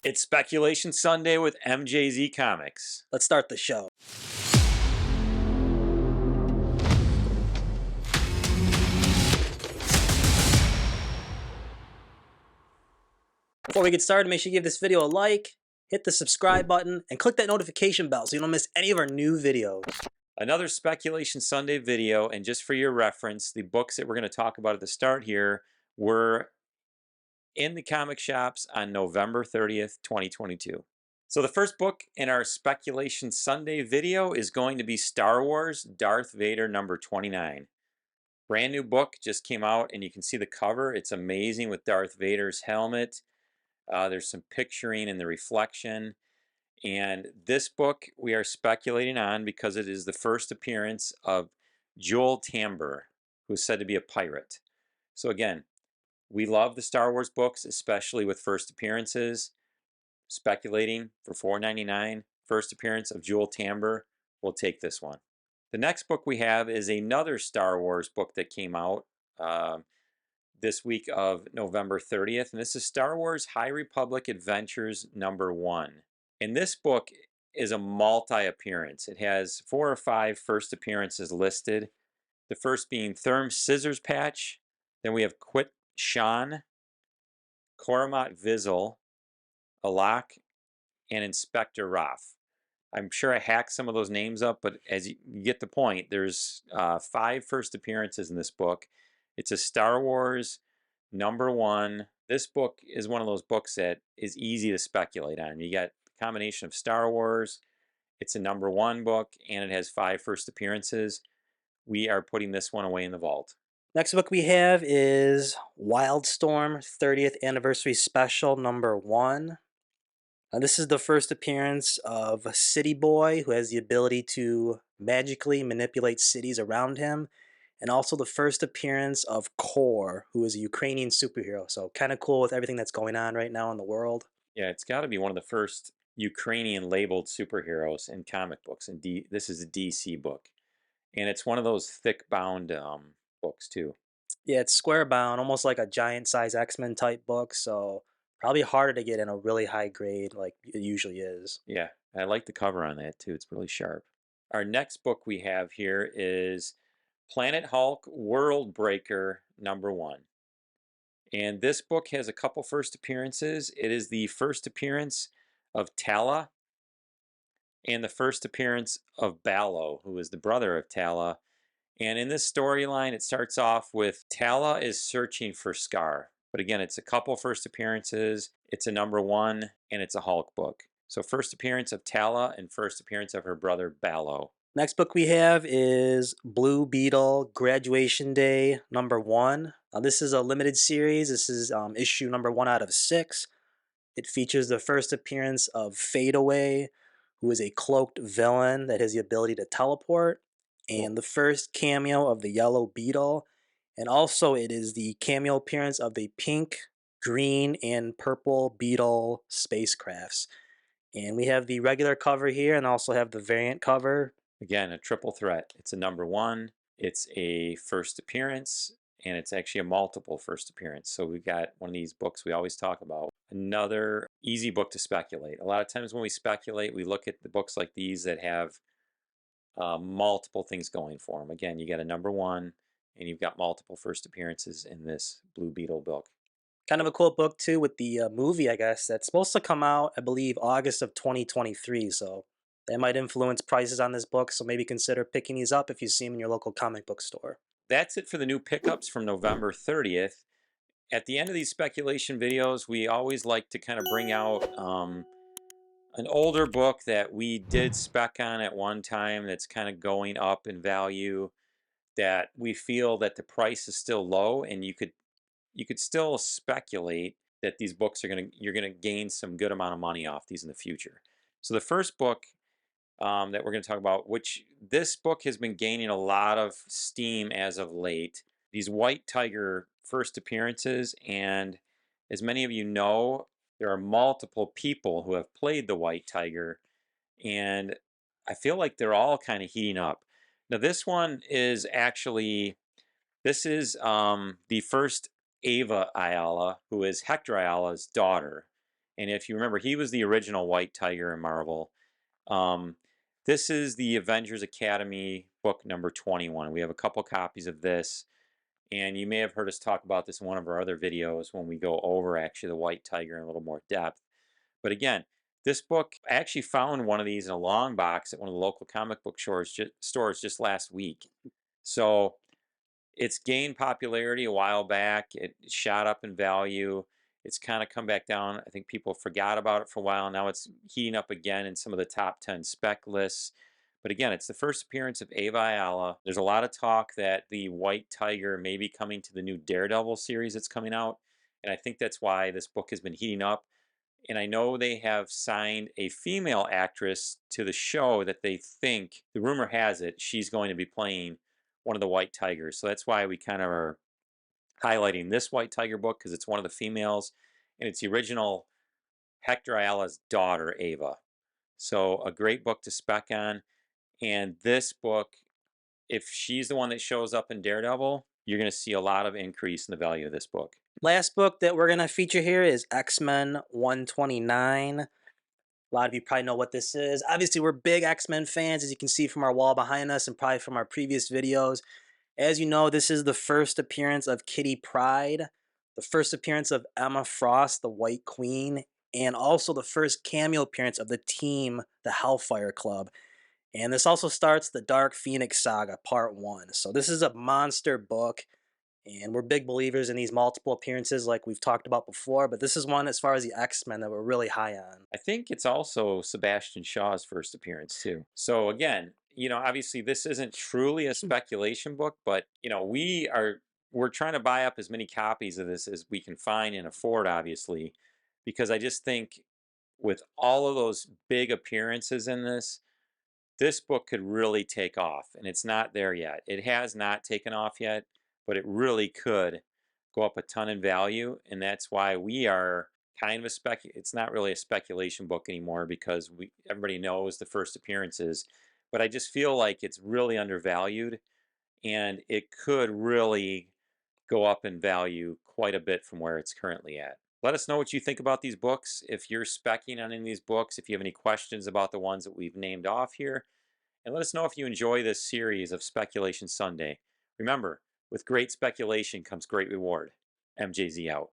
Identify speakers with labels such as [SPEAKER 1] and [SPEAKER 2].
[SPEAKER 1] It's Speculation Sunday with MJZ Comics.
[SPEAKER 2] Let's start the show. Before we get started, make sure you give this video a like, hit the subscribe button, and click that notification bell so you don't miss any of our new videos.
[SPEAKER 1] Another Speculation Sunday video, and just for your reference, the books that we're going to talk about at the start here were in the comic shops on November 30th, 2022. So the first book in our Speculation Sunday video is going to be Star Wars Darth Vader number 29. Brand new book just came out, and you can see the cover. It's amazing with Darth Vader's helmet. There's some picturing in the reflection. And this book we are speculating on because it is the first appearance of Joel Tamber, who is said to be a pirate. So again, we love the Star Wars books, especially with first appearances. Speculating for $4.99, first appearance of Joel Tamber. We'll take this one. The next book we have is another Star Wars book that came out this week of November 30th, and this is Star Wars High Republic Adventures number 1. And this book is a multi-appearance. It has 4 or 5 first appearances listed. The first being Therm Scissors Patch. Then we have Quit Shan, Koromat Vizel, Alak, and Inspector Raff. I'm sure I hacked some of those names up, but as you get the point, there's 5 first appearances in this book. It's a Star Wars number 1. This book is one of those books that is easy to speculate on. You got a combination of Star Wars, it's a number 1 book, and it has 5 first appearances. We are putting this one away in the vault.
[SPEAKER 2] Next book we have is Wildstorm 30th Anniversary Special number 1. This is the first appearance of City Boy, who has the ability to magically manipulate cities around him. And also the first appearance of Kor, who is a Ukrainian superhero. So kind of cool with everything that's going on right now in the world.
[SPEAKER 1] Yeah, it's got to be one of the first Ukrainian labeled superheroes in comic books. And this is a DC book. And it's one of those thick bound books too.
[SPEAKER 2] Yeah, it's square bound, almost like a giant size X-Men type book. So probably harder to get in a really high grade like it usually is.
[SPEAKER 1] Yeah, I like the cover on that too. It's really sharp. Our next book we have here is Planet Hulk World Breaker number 1. And this book has a couple first appearances. It is the first appearance of Tala and the first appearance of Ballo, who is the brother of Tala. And in this storyline, it starts off with Tala is searching for Scar. But again, it's a couple first appearances. It's a number 1, and it's a Hulk book. So first appearance of Tala and first appearance of her brother Ballo.
[SPEAKER 2] Next book we have is Blue Beetle Graduation Day number 1. Now this is a limited series. This is issue number 1 out of 6. It features the first appearance of Fadeaway, who is a cloaked villain that has the ability to teleport, and the first cameo of the Yellow Beetle. And also it is the cameo appearance of the pink, green, and purple Beetle spacecrafts. And we have the regular cover here and also have the variant cover.
[SPEAKER 1] Again, a triple threat. It's a number 1, it's a first appearance, and it's actually a multiple first appearance. So we've got one of these books we always talk about. Another easy book to speculate. A lot of times when we speculate, we look at the books like these that have multiple things going for them. Again, you got a number 1, and you've got multiple first appearances in this Blue Beetle book.
[SPEAKER 2] Kind of a cool book too with the movie, I guess, that's supposed to come out, I believe, August of 2023. So that might influence prices on this book, so maybe consider picking these up if you see them in your local comic book store.
[SPEAKER 1] That's it for the new pickups from November 30th. At the end of these speculation videos, we always like to kind of bring out an older book that we did spec on at one time that's kind of going up in value, that we feel that the price is still low, and you could still speculate that these books are you're gonna gain some good amount of money off these in the future. So the first book that we're going to talk about, which this book has been gaining a lot of steam as of late, these White Tiger first appearances. And as many of you know, there are multiple people who have played the White Tiger, and I feel like they're all kind of heating up. Now this one is actually, this is the first Ava Ayala, who is Hector Ayala's daughter. And if you remember, he was the original White Tiger in Marvel. Um, this is the Avengers Academy book number 21. We have a couple copies of this, and you may have heard us talk about this in one of our other videos when we go over actually the White Tiger in a little more depth. But again, this book, I actually found one of these in a long box at one of the local comic book stores just last week. So it's gained popularity a while back. It shot up in value. It's kind of come back down. I think people forgot about it for a while. Now it's heating up again in some of the top 10 spec lists. But again, it's the first appearance of Ava Ayala. There's a lot of talk that the White Tiger may be coming to the new Daredevil series that's coming out. And I think that's why this book has been heating up. And I know they have signed a female actress to the show that they think, the rumor has it, she's going to be playing one of the White Tigers. So that's why we kind of are highlighting this White Tiger book, because it's one of the females, and it's the original Hector Ayala's daughter, Ava. So a great book to spec on. And this book, if she's the one that shows up in Daredevil, you're going to see a lot of increase in the value of this book.
[SPEAKER 2] Last book that we're going to feature here is X-Men 129. A lot of you probably know what this is. Obviously, we're big X-Men fans, as you can see from our wall behind us and probably from our previous videos. As you know, this is the first appearance of Kitty Pryde, the first appearance of Emma Frost, the White Queen, and also the first cameo appearance of the team, the Hellfire Club. And this also starts the Dark Phoenix Saga, Part 1. So this is a monster book, and we're big believers in these multiple appearances like we've talked about before, but this is one as far as the X-Men that we're really high on.
[SPEAKER 1] I think it's also Sebastian Shaw's first appearance too. So again, obviously this isn't truly a speculation book, but we're trying to buy up as many copies of this as we can find and afford, obviously, because I just think with all of those big appearances in this book could really take off, and it's not there yet. It has not taken off yet, but it really could go up a ton in value, and that's why we are kind of it's not really a speculation book anymore, because everybody knows the first appearances, but I just feel like it's really undervalued, and it could really go up in value quite a bit from where it's currently at. Let us know what you think about these books. If you're specking on any of these books, if you have any questions about the ones that we've named off here, and let us know if you enjoy this series of Speculation Sunday. Remember, with great speculation comes great reward. MJZ out.